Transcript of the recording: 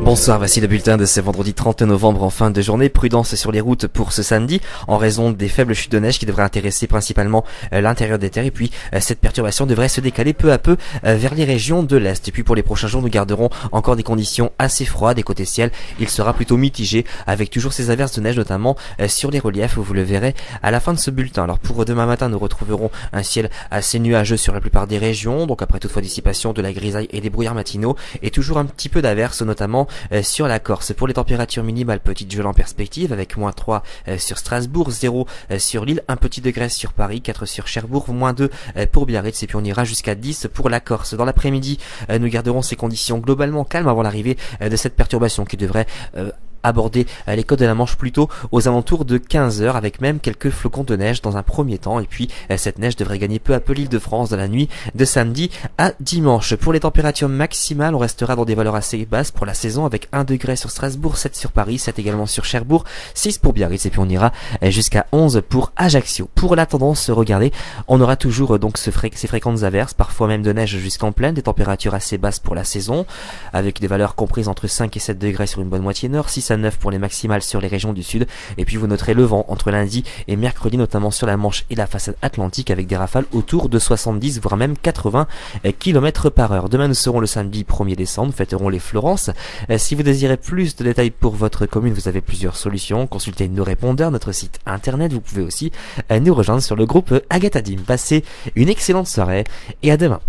Bonsoir, voici le bulletin de ce vendredi 30 novembre en fin de journée. Prudence sur les routes pour ce samedi en raison des faibles chutes de neige qui devraient intéresser principalement l'intérieur des terres. Et puis cette perturbation devrait se décaler peu à peu vers les régions de l'Est. Et puis pour les prochains jours, nous garderons encore des conditions assez froides. Et côté ciel, il sera plutôt mitigé avec toujours ces averses de neige notamment sur les reliefs. Vous le verrez à la fin de ce bulletin. Alors pour demain matin, nous retrouverons un ciel assez nuageux sur la plupart des régions. Donc après toutefois dissipation de la grisaille et des brouillards matinaux et toujours un petit peu d'averses notamment sur la Corse. Pour les températures minimales, petite gelée en perspective avec -3 sur Strasbourg, 0 sur Lille, 1 petit degré sur Paris, 4 sur Cherbourg, -2 pour Biarritz et puis on ira jusqu'à 10 pour la Corse. Dans l'après-midi, nous garderons ces conditions globalement calmes avant l'arrivée de cette perturbation qui devrait aborder les côtes de la Manche plutôt aux alentours de 15h avec même quelques flocons de neige dans un premier temps et puis cette neige devrait gagner peu à peu l'Île-de-France dans la nuit de samedi à dimanche. Pour les températures maximales, on restera dans des valeurs assez basses pour la saison avec 1 degré sur Strasbourg, 7 sur Paris, 7 également sur Cherbourg, 6 pour Biarritz et puis on ira jusqu'à 11 pour Ajaccio. Pour la tendance, regardez, on aura toujours donc ces fréquentes averses, parfois même de neige jusqu'en plaine, des températures assez basses pour la saison avec des valeurs comprises entre 5 et 7 degrés sur une bonne moitié nord, 6 à 9 pour les maximales sur les régions du sud et puis vous noterez le vent entre lundi et mercredi notamment sur la Manche et la façade atlantique avec des rafales autour de 70 voire même 80 km par heure. Demain nous serons le samedi 1er décembre, nous fêterons les Florences. Si vous désirez plus de détails pour votre commune, vous avez plusieurs solutions, consultez nos répondeurs, notre site internet, vous pouvez aussi nous rejoindre sur le groupe Agathadim. Passez une excellente soirée et à demain.